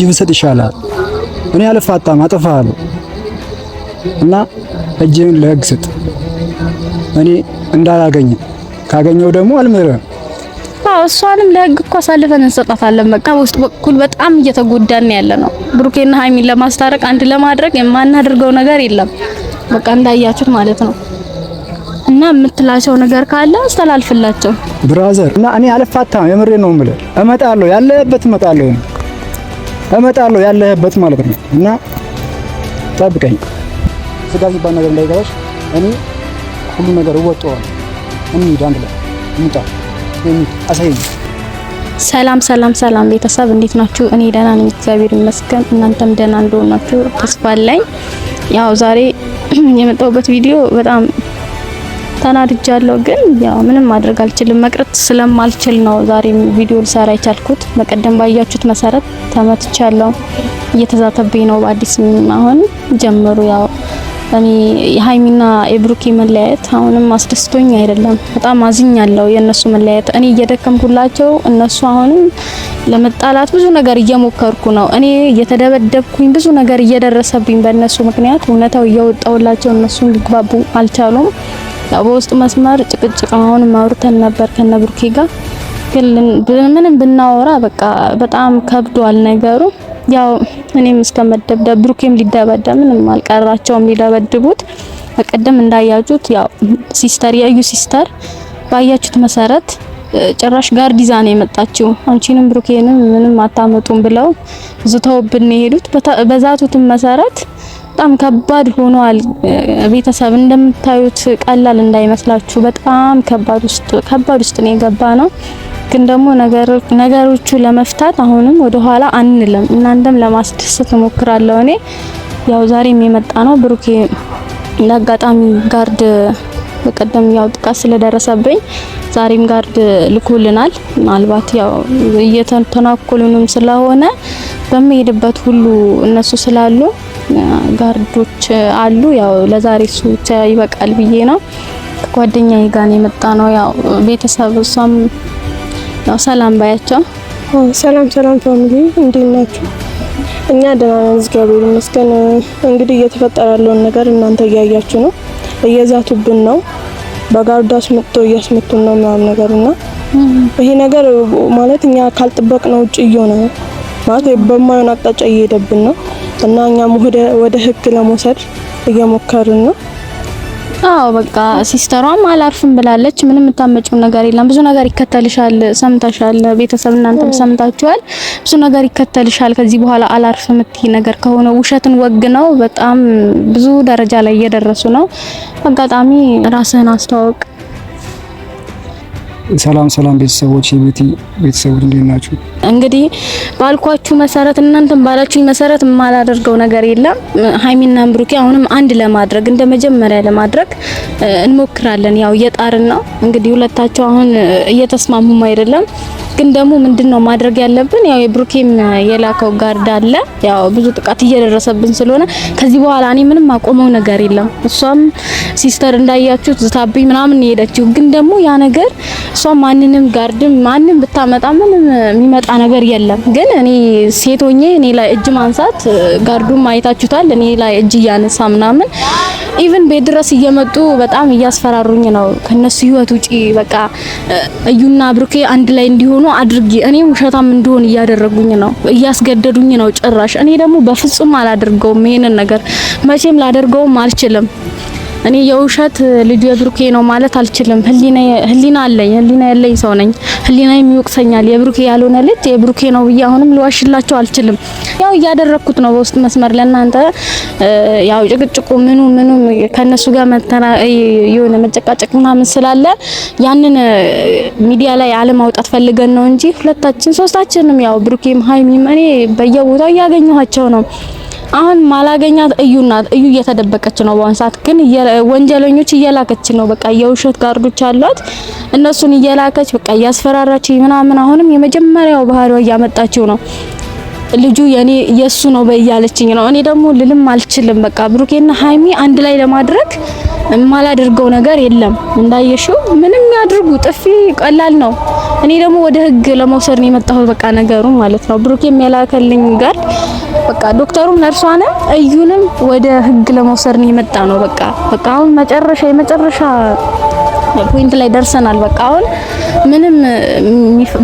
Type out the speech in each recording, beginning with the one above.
ይብሰጥ ይሻላል። እኔ አልፋታም አጠፋለሁ እና እጅን ለህግ ስጥ። እኔ እንዳላገኝ ካገኘው ደግሞ አልምርም። እሷንም ለህግ እኮ አሳልፈን እንሰጣታለን። በቃ በውስጥ በኩል በጣም እየተጎዳን ያለ ነው። ብሩኬና ሃይሚን ለማስታረቅ አንድ ለማድረግ የማናደርገው ነገር የለም። በቃ እንዳያችሁት ማለት ነው። እና የምትላቸው ነገር ካለ አስተላልፍላቸው ብራዘር። እና እኔ አልፋታም፣ የምሬ ነው የምልህ። እመጣለሁ፣ ያለህበት እመጣለሁ ያለህበት ማለት ነው። እና ጠብቀኝ። ስጋ ሲባል ነገር እንዳይገባሽ። እኔ ሁሉ ነገር እወጣዋለሁ። እንሂድ አንድ ላይ እንጣ አሳይኝ። ሰላም ቤተሰብ እንዴት ናችሁ? እኔ ደህና ነኝ እግዚአብሔር ይመስገን። እናንተም ደህና እንደሆናችሁ ተስፋ አለኝ። ያው ዛሬ የመጣሁበት ቪዲዮ በጣም ተናድጃለሁ፣ ግን ያው ምንም ማድረግ አልችልም። መቅረት ስለማልችል ነው ዛሬ ቪዲዮ ልሰራ የቻልኩት። በቀደም ባያችሁት መሰረት ተመትቻለሁ። እየተዛተብኝ ነው በአዲስ አሁን ጀምሩ። ያው እኔ የሃይሚና የብሩኬ መለያየት አሁንም አስደስቶኝ አይደለም፣ በጣም አዝኛለሁ። የነሱ መለያየት እኔ እየደከምኩላቸው፣ እነሱ አሁንም ለመጣላት ብዙ ነገር እየሞከርኩ ነው። እኔ እየተደበደብኩኝ፣ ብዙ ነገር እየደረሰብኝ በእነሱ ምክንያት እውነታው እየወጣውላቸው እነሱን ሊግባቡ አልቻሉም። ያው በውስጥ መስመር ጭቅጭቅ አሁን ማውርተን ነበር ከነ ብሩኬ ጋር፣ ግን ምንም ብናወራ በቃ በጣም ከብዷል ነገሩ። ያው እኔም እስከመደብደብ ብሩኬም ሊደበደብ ምንም አልቀራቸውም ሊደበድቡት። በቀደም እንዳያችሁት ያው ሲስተር የዩ ሲስተር ባያችሁት መሰረት ጭራሽ ጋርዲዛ ነው የመጣችው። አንቺንም ብሩኬንም ምንም አታመጡም ብለው ዝተውብን የሄዱት። በዛቱትም መሰረት በጣም ከባድ ሆኗል። ቤተሰብ እንደምታዩት ቀላል እንዳይመስላችሁ፣ በጣም ከባድ ውስጥ ነው የገባ ነው። ግን ደግሞ ነገሮቹ ለመፍታት አሁንም ወደ ኋላ አንልም። እናንተም ለማስደሰት እሞክራለሁ። እኔ ያው ዛሬም የመጣ ነው ብሩኬ ለአጋጣሚ ጋርድ በቀደም ያው ጥቃት ስለደረሰብኝ ዛሬም ጋርድ ልኮልናል። ምናልባት ያው እየተናኮሉንም ስለሆነ በሚሄድበት ሁሉ እነሱ ስላሉ ጋርዶች አሉ። ያው ለዛሬ እሱ ብቻ ይበቃል ብዬ ነው ከጓደኛዬ ጋር የመጣ ነው። ያው ቤተሰብ እሷም ያው ሰላም ባያቸው። ሰላም ፋሚሊ እንዴት ናችሁ? እኛ ደህና ነን እግዚአብሔር ይመስገን። እንግዲህ እየተፈጠረ ያለውን ነገር እናንተ እያያችሁ ነው። እየዛቱብን ነው፣ በጋርዳስ መጥቶ እያስመቱን ነው ምናምን ነገርና ይሄ ነገር ማለት እኛ ካልጠበቅነው ውጭ እየሆነ ነው ማለት በማይሆን አቅጣጫ እየሄደብን ነው እና እኛም ወደ ህግ ለመውሰድ እየሞከርን ነው። አዎ በቃ ሲስተሯም አላርፍም ብላለች። ምንም የምታመጪው ነገር የለም። ብዙ ነገር ይከተልሻል። ሰምተሻል፣ ቤተሰብ እናንተም ሰምታችኋል። ብዙ ነገር ይከተልሻል። ከዚህ በኋላ አላርፍም የምትይ ነገር ከሆነ ውሸትን ወግ ነው። በጣም ብዙ ደረጃ ላይ እየደረሱ ነው። አጋጣሚ ራስህን አስተዋውቅ። ሰላም ቤተሰቦች፣ የቤቲ ቤተሰቦች እንዴት ናችሁ? እንግዲህ ባልኳችሁ መሰረት እናንተም ባላችሁኝ መሰረት የማላደርገው ነገር የለም። ሃይሚና ብሩኬ አሁንም አንድ ለማድረግ እንደ መጀመሪያ ለማድረግ እንሞክራለን። ያው እየጣርን ነው። እንግዲህ ሁለታቸው አሁን እየተስማሙም አይደለም። ግን ደግሞ ምንድነው ማድረግ ያለብን? ያው የብሩኬም የላከው ጋርድ አለ። ያው ብዙ ጥቃት እየደረሰብን ስለሆነ ከዚህ በኋላ እኔ ምንም አቆመው ነገር የለም። እሷም ሲስተር እንዳያችሁት ዝታብኝ ምናምን ሄደችው። ግን ደግሞ ያ ነገር እሷ ማንንም ጋርድም ማንንም ብታመጣ ምንም የሚመጣ ነገር የለም። ግን እኔ ሴት ሆኜ እኔ ላይ እጅ ማንሳት ጋርዱም አይታችሁታል። እኔ ላይ እጅ እያነሳ ምናምን ኢቭን ቤት ድረስ እየመጡ በጣም እያስፈራሩኝ ነው። ከነሱ ህይወት ውጪ በቃ እዩና ብሩኬ አንድ ላይ እንዲሆኑ አድርጊ። እኔ ውሸታም እንደሆን እያደረጉኝ ነው፣ እያስገደዱኝ ነው ጭራሽ። እኔ ደግሞ በፍጹም አላደርገውም። ይሄንን ነገር መቼም ላደርገውም አልችልም። እኔ የውሸት ልጅ የብሩኬ ነው ማለት አልችልም። ህሊና አለኝ፣ ህሊና ያለኝ ሰው ነኝ። ህሊና የሚወቅሰኛል። የብሩኬ ያልሆነ ልጅ የብሩኬ ነው ብዬ አሁንም ልዋሽላቸው አልችልም። ያው እያደረኩት ነው በውስጥ መስመር ለእናንተ ያው ጭቅጭቁ ምኑ ከነሱ ጋር የሆነ መጨቃጨቅ ምናምን ስላለ ያንን ሚዲያ ላይ አለማውጣት ፈልገን ነው እንጂ ሶስታችንም ያው ብሩኬም ሃይሚም እኔ በየቦታው እያገኘኋቸው ነው። አሁን ማላገኛት እዩ ናት። እዩ እየተደበቀች ነው በአሁን ሰዓት። ግን ወንጀለኞች እየላከች ነው። በቃ የውሸት ጋርዶች አሏት። እነሱን እየላከች በቃ እያስፈራራች ምናምን አሁንም የመጀመሪያው ባህሪዋ እያመጣችው ነው። ልጁ የሱ ነው በያለችኝ ነው። እኔ ደግሞ ልልም አልችልም። በቃ ብሩኬና ሀይሚ አንድ ላይ ለማድረግ የማላደርገው ነገር የለም። እንዳየሽው ምንም ያድርጉ ጥፊ ቀላል ነው። እኔ ደግሞ ወደ ህግ ለመውሰድ ነው የመጣሁት በቃ ነገሩ ማለት ነው። ብሩኬም የላከልኝ ጋር በቃ ዶክተሩም ነርሷንም እዩንም ወደ ህግ ለመውሰድ ነው የመጣ ነው። በቃ አሁን የመጨረሻ ፖይንት ላይ ደርሰናል። በቃ አሁን ምንም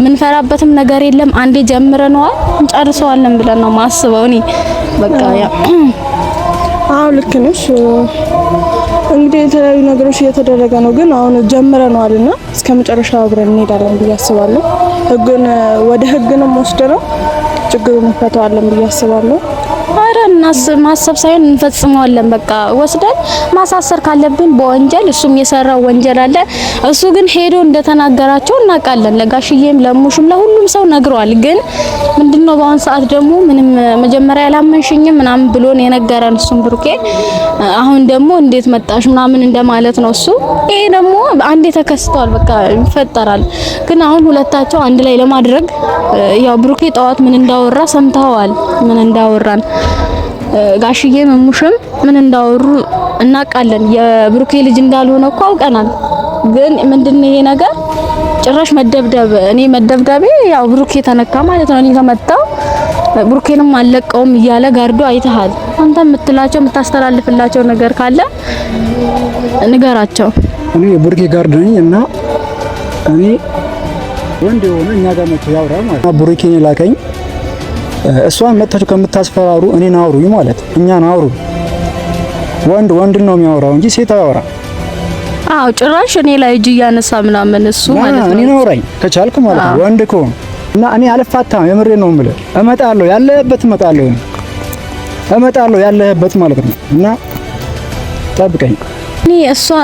ምንፈራበትም ነገር የለም። አንዴ ጀምረነዋል እንጨርሰዋለን ብለን ነው ማስበው እኔ በቃ ያ አው ልክ ነሽ። እንግዲህ የተለያዩ ነገሮች እየተደረገ ነው፣ ግን አሁን ጀምረነዋልና እስከመጨረሻው አብረን እንሄዳለን ብዬ አስባለሁ። ህግን ወደ ህግንም ወስደነው ችግሩን እንፈታዋለን ብዬ አስባለሁ። አረ ማሰብ ሳይሆን እንፈጽመዋለን። በቃ ወስደን ማሳሰር ካለብን በወንጀል እሱም የሰራው ወንጀል አለ። እሱ ግን ሄዶ እንደተናገራቸው እናውቃለን። ለጋሽዬም ለሙሽም ለሁሉም ሰው ነግሯል። ግን ምንድነው በአሁን ሰዓት ደግሞ ምንም መጀመሪያ ያላመንሽኝም ምናምን ብሎን የነገረን እሱም ብሩኬ አሁን ደግሞ እንዴት መጣሽ ምናምን እንደማለት ነው እሱ። ይሄ ደግሞ አንዴ ተከስቷል፣ በቃ ይፈጠራል። ግን አሁን ሁለታቸው አንድ ላይ ለማድረግ ያው ብሩኬ ጠዋት ምን እንዳወራ ሰምተዋል። ምን እንዳወራን ጋሽዬ መሙሽም ምን እንዳወሩ እናውቃለን። የብሩኬ ልጅ እንዳልሆነ እኮ አውቀናል። ግን ምንድነው ይሄ ነገር ጭራሽ መደብደብ። እኔ መደብደቤ ያው ብሩኬ ተነካ ማለት ነው። እኔ ተመታው ብሩኬንም አለቀውም እያለ ጋርዶ አይተሃል። አንተ የምትላቸው የምታስተላልፍላቸው ነገር ካለ ንገራቸው። እኔ ብሩኬ ጋርዶ ነኝ እና እኔ ወንድ የሆነ እኛ ጋር መጥቶ ያውራ ማለት ነው። ብሩኬ ላከኝ እሷን መጥታችሁ ከምታስፈራሩ እኔን አውሩኝ ማለት እኛን አውሩ። ወንድ ነው የሚያወራው እንጂ ሴት አያወራ። አዎ ጭራሽ እኔ ላይ እጅ እያነሳ ምናምን እሱ ማለት ነው። እኔን አውራኝ ከቻልክ ማለት ነው ወንድ ከሆነ እና እኔ አልፋታም። የምሬን ነው የምልህ። እመጣለሁ ያለህበት ማለት ነው እና ጠብቀኝ።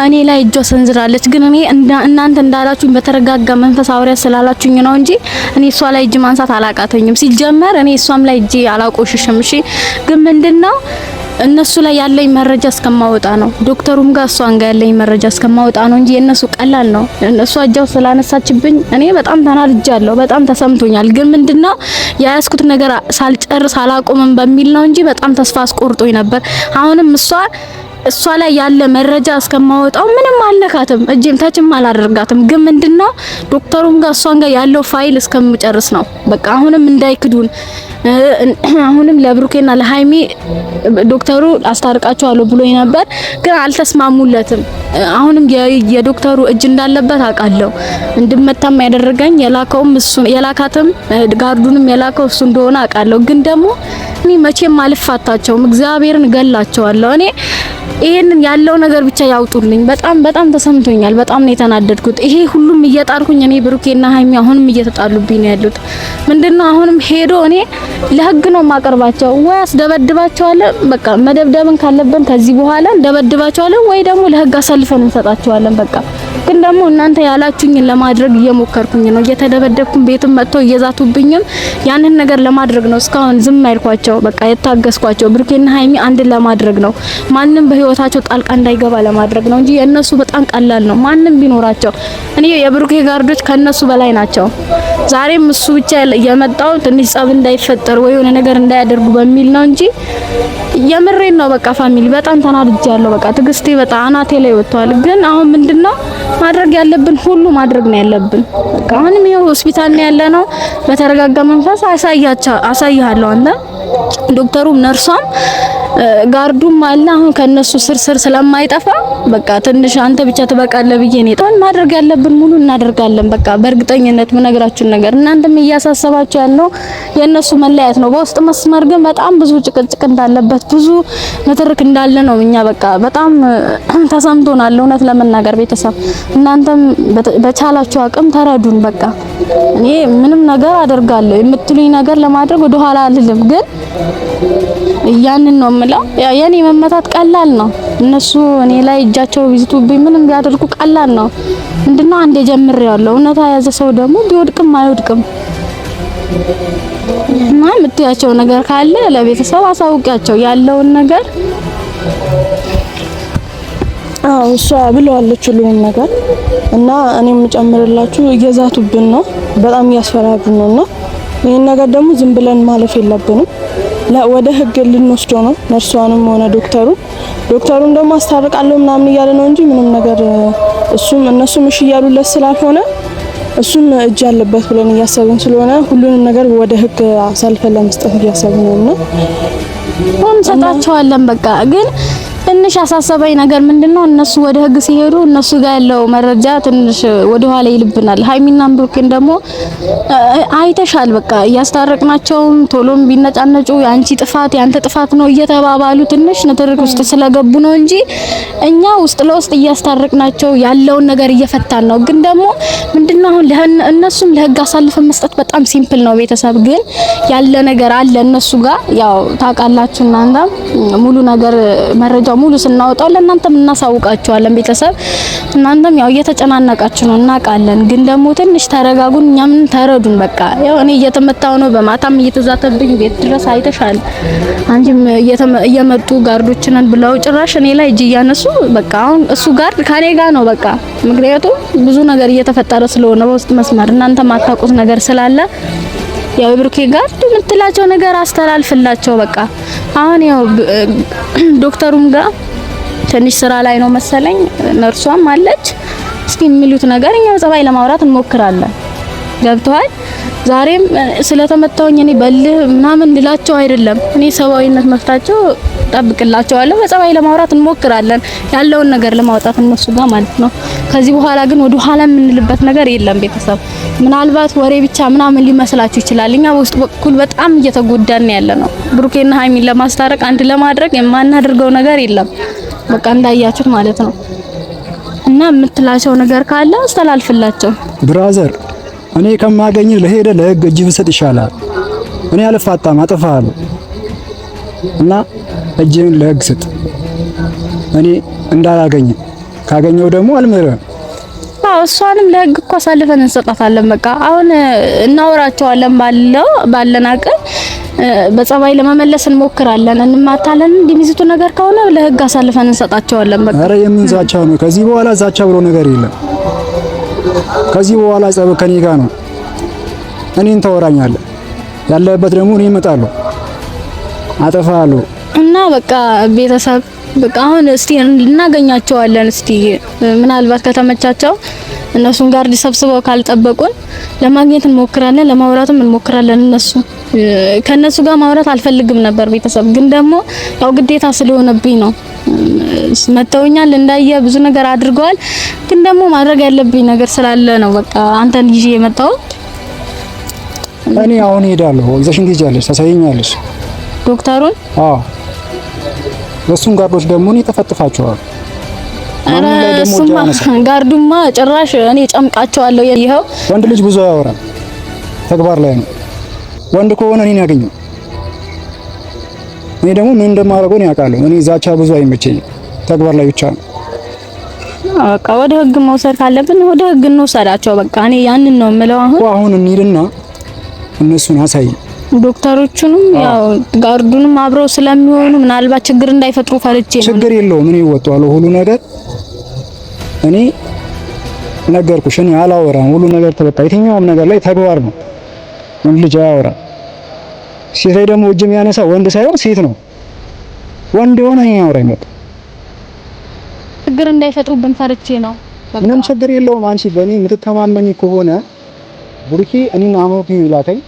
እኔ ላይ እጇ ሰንዝራለች። ግን እኔ እናንተ እንዳላችሁኝ በተረጋጋ መንፈስ አውሪያ ስላላችሁኝ ነው እንጂ እኔ እሷ ላይ እጅ ማንሳት አላቃተኝም። ሲጀመር እኔ እሷም ላይ እጅ አላቆሽሽም። እሺ ግን ምንድነው እነሱ ላይ ያለኝ መረጃ እስከማወጣ ነው። ዶክተሩም ጋር እሷን ጋር ያለኝ መረጃ እስከማወጣ ነው እንጂ የነሱ ቀላል ነው። እሷ እጃው ስላነሳችብኝ እኔ በጣም ተናድጃለሁ፣ በጣም ተሰምቶኛል። ግን ምንድነው ያያስኩት ነገር ሳልጨርስ አላቆምም በሚል ነው እንጂ በጣም ተስፋ አስቆርጦኝ ነበር። አሁንም እሷ ላይ ያለ መረጃ እስከማወጣው ምንም አልነካትም፣ እጄም ታችም አላደርጋትም። ግን ምንድነው ዶክተሩም ጋር እሷን ጋር ያለው ፋይል እስከምጨርስ ነው። በቃ አሁንም እንዳይክዱን። አሁንም ለብሩኬና ለሃይሚ ዶክተሩ አስታርቃቸዋለሁ ብሎኝ ነበር፣ ግን አልተስማሙለትም። አሁንም የዶክተሩ እጅ እንዳለበት አውቃለሁ። እንድመታም ያደረገኝ የላካትም ጋርዱንም የላከው እሱ እንደሆነ አውቃለሁ። ግን ደግሞ እኔ መቼም አልፋታቸውም፣ እግዚአብሔርን ገላቸዋለሁ። እኔ ይሄንን ያለው ነገር ብቻ ያውጡልኝ። በጣም ተሰምቶኛል። በጣም ነው የተናደድኩት። ይሄ ሁሉም እየጣርኩኝ እኔ ብሩኬና ሃይሚ አሁንም እየተጣሉብኝ ነው ያሉት። ምንድነው አሁንም ሄዶ እኔ ለህግ ነው ማቀርባቸው። ወይ አስደበድባቸዋለን፣ በቃ መደብደብን ካለብን ከዚህ በኋላ እንደበድባቸዋለን፣ ወይ ደግሞ ለህግ አሳልፈን እንሰጣቸዋለን። በቃ ግን ደግሞ እናንተ ያላችሁኝን ለማድረግ እየሞከርኩኝ ነው። እየተደበደብኩም ቤትም መጥተው እየዛቱብኝም ያንን ነገር ለማድረግ ነው እስካሁን ዝም አይልኳቸው። በቃ የታገስኳቸው ብሩኬና ሃይሚ አንድ ለማድረግ ነው። ማንም በህይወታቸው ጣልቃ እንዳይገባ ለማድረግ ነው እንጂ የነሱ በጣም ቀላል ነው። ማንም ቢኖራቸው እኔ የብሩኬ ጋርዶች ከነሱ በላይ ናቸው። ዛሬም እሱ ብቻ የመጣው ትንሽ ጸብ እንዳይፈጠር ወይ የሆነ ነገር እንዳያደርጉ በሚል ነው እንጂ የምሬን ነው። በቃ ፋሚሊ በጣም ተናድጃለሁ። በቃ ትግስቴ በጣም አናቴ ላይ ወጥቷል። ግን አሁን ምንድነው ማድረግ ያለብን ሁሉ ማድረግ ነው ያለብን። በቃ አሁንም ይሄ ሆስፒታል ነው ያለነው። በተረጋጋ መንፈስ አሳይሃለሁ። አንተ ዶክተሩም ነርሷም ጋርዱም አለ። አሁን ከነሱ ስር ስለማይጠፋ በቃ ትንሽ አንተ ብቻ ትበቃለህ ብዬ ነው የጣን ማድረግ ያለብን ሙሉ እናደርጋለን። በቃ በእርግጠኝነት ምነግራችሁ ነገር እናንተም እያሳሰባችሁ ያለው የነሱ መለያየት ነው። በውስጥ መስመር ግን በጣም ብዙ ጭቅጭቅ እንዳለበት ብዙ ንትርክ እንዳለ ነው። እኛ በቃ በጣም ተሰምቶናል። እውነት ለመናገር ቤተሰብ እናንተም በቻላችሁ አቅም ተረዱን። በቃ እኔ ምንም ነገር አደርጋለሁ የምትሉኝ ነገር ለማድረግ ወደ ኋላ አልልም። ግን ያንን ነው የምለው። የኔ መመታት ቀላል ነው። እነሱ እኔ ላይ እጃቸው ቢዝቱብኝ ምንም ቢያደርጉ ቀላል ነው። ምንድነው አንዴ ጀምሬያለሁ። እውነታ የያዘ ሰው ደግሞ ቢወድቅም አይወድቅም። እና የምትያቸው ነገር ካለ ለቤተሰብ አሳውቂያቸው ያለውን ነገር። አዎ እሷ ብለዋለች ሁሉንም ነገር እና እኔም ጨምርላችሁ እየዛቱብን ነው፣ በጣም እያስፈራሩን ነውና ይህን ነገር ደግሞ ዝም ብለን ማለፍ የለብንም። ወደ ህግ ልንወስደው ነው፣ ነርሷንም ሆነ ዶክተሩን ደግሞ አስታርቃለሁ ምናምን እያለ ነው እንጂ ምንም ነገር እነሱም እሺ እያሉለት ስላልሆነ እሱም እጅ ያለበት ብለን እያሰብን ስለሆነ ሁሉንም ነገር ወደ ህግ አሳልፈን ለመስጠት እያሰብን ነውና እንሰጣቸዋለን። በቃ ግን ትንሽ አሳሰበኝ ነገር ምንድነው እነሱ ወደ ህግ ሲሄዱ እነሱ ጋር ያለው መረጃ ትንሽ ወደ ኋላ ይልብናል። ሃይሚና ብሩክን ደግሞ አይተሻል። በቃ እያስታረቅናቸውም ቶሎም ቢነጫነጩ ያንቺ ጥፋት ያንተ ጥፋት ነው እየተባባሉ ትንሽ ንትርክ ውስጥ ስለገቡ ነው እንጂ እኛ ውስጥ ለውስጥ እያስታረቅናቸው ያለውን ነገር እየፈታን ነው። ግን ደግሞ ምንድነው አሁን እነሱም ለህግ አሳልፈን መስጠት በጣም ሲምፕል ነው። ቤተሰብ ግን ያለ ነገር አለ እነሱ ጋር ያው ታውቃላችሁ እናንተ ሙሉ ነገር መረጃ ሙሉ ስናወጣው ለእናንተም እናሳውቃችኋለን። ቤተሰብ እናንተም ያው እየተጨናነቃችሁ ነው እናውቃለን። ግን ደግሞ ትንሽ ተረጋጉን፣ እኛም ተረዱን። በቃ ያው እኔ እየተመታው ነው፣ በማታም እየተዛተብኝ ቤት ድረስ አይተሻል። አንቺም እየመጡ ጋርዶችንን ብለው ጭራሽ እኔ ላይ እጅ እያነሱ በቃ አሁን እሱ ጋር ከኔ ጋር ነው በቃ። ምክንያቱም ብዙ ነገር እየተፈጠረ ስለሆነ በውስጥ መስመር እናንተ ማታውቁት ነገር ስላለ ያው ብሩኬ ጋር የምትላቸው ነገር አስተላልፍላቸው። በቃ አሁን ያው ዶክተሩም ጋር ትንሽ ስራ ላይ ነው መሰለኝ፣ ነርሷም አለች። እስኪ የሚሉት ነገር እኛው ጸባይ ለማውራት እንሞክራለን። ገብተዋል። ዛሬም ስለተመታውኝ እኔ በልህ ምናምን እንላቸው አይደለም። እኔ ሰብአዊነት መፍታቸው ጠብቅላቸዋለሁ። በጸባይ ለማውራት እንሞክራለን፣ ያለውን ነገር ለማውጣት እነሱ ጋር ማለት ነው። ከዚህ በኋላ ግን ወደ ኋላ የምንልበት ነገር የለም። ቤተሰብ ምናልባት ወሬ ብቻ ምናምን ሊመስላችሁ ይችላል። እኛ በውስጥ በኩል በጣም እየተጎዳን ያለ ነው። ብሩኬና ሃይሚን ለማስታረቅ አንድ ለማድረግ የማናደርገው ነገር የለም። በቃ እንዳያችሁት ማለት ነው። እና የምትላቸው ነገር ካለ አስተላልፍላቸው። ብራዘር እኔ ከማገኝ ለሄደ ለህግ እጅ ብሰጥ ይሻላል። እኔ አልፋታም፣ አጥፋለሁ እና እጅን ለህግ ስጥ። እኔ እንዳላገኝ ካገኘው ደግሞ አልምርም። እሷንም ለህግ እኮ አሳልፈን እንሰጣታለን። በቃ አሁን እናወራቸዋለን ባለን አቅም በጸባይ ለመመለስ እንሞክራለን፣ እንማታለን። እንደሚዝቱ ነገር ከሆነ ለህግ አሳልፈን እንሰጣቸዋለን። በቃ አረ የምንዛቻው ነው። ከዚህ በኋላ ዛቻ ብሎ ነገር የለም። ከዚህ በኋላ ጸብ ከኔ ጋር ነው። እኔን ታወራኛለህ፣ ያለበት ደግሞ እኔ እመጣለሁ፣ አጠፋለሁ እና በቃ ቤተሰብ በቃ አሁን እስቲ እናገኛቸዋለን። እስቲ ምናልባት ከተመቻቸው እነሱን ጋር ሰብስበው ካልጠበቁን ለማግኘት እንሞክራለን፣ ለማውራትም እንሞክራለን። ከነሱ ጋር ማውራት አልፈልግም ነበር ቤተሰብ፣ ግን ደግሞ ያው ግዴታ ስለሆነብኝ ነው። መተውኛል እንዳየ ብዙ ነገር አድርገዋል፣ ግን ደግሞ ማድረግ ያለብኝ ነገር ስላለ ነው። በቃ አንተን ይዤ የመጣው እኔ አሁን ሄዳለሁ። ይዘሽን ትሄጃለሽ፣ ታሳይኛለሽ ዶክተሩን። አዎ እሱን ጋርዶች ደግሞ እኔ ተፈጥፋቸዋል። ጋርዱማ ጭራሽ እኔ ጨምቃቸዋለሁ። ይሄው ወንድ ልጅ ብዙ አያወራም፣ ተግባር ላይ ነው። ወንድ ከሆነ እኔን ያገኘው። እኔ ደግሞ ምን እንደማደርገው ነው ያውቃለሁ። እኔ ዛቻ ብዙ አይመቸኝም፣ ተግባር ላይ ብቻ ነው። በቃ ወደ ህግ መውሰድ ካለብን ወደ ህግ እንውሰዳቸው። በቃ እኔ ያንን ነው የምለው። አሁን እንሂድና እነሱን አሳይ። ዶክተሮቹንም ያው ጋርዱንም አብረው ስለሚሆኑ ምናልባት ችግር እንዳይፈጥሩ ፈርቼ ነው። ችግር የለውም። እኔ ወጣዋለሁ ሁሉ ነገር። እኔ ነገርኩሽ፣ እኔ አላወራም። ሁሉ ነገር ተበቃ። የትኛውም ነገር ላይ ተግባር ነው። ወንድ ልጅ አያወራም። ሴት ላይ ደግሞ እጅ የሚያነሳ ወንድ ሳይሆን ሴት ነው። ወንድ የሆነ ያወራኝ ነው። ችግር እንዳይፈጥሩብን ፈርቼ ነው። ምንም ችግር የለውም። አንቺ በእኔ የምትተማመኝ ከሆነ ቡርኪ እኔን አሞኪ ይላተኝ።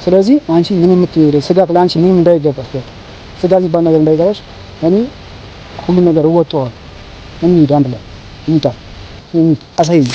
ስለዚህ አንቺ ምንም ስጋት ለአንቺ ምንም እንዳይገባሽ፣ ስጋት ይባል ነገር እንዳይገባሽ እኔ ሁሉ ነገር እወጣዋለሁ። እንሂድ አንድ ላይ እንሂድ። አሳይኝ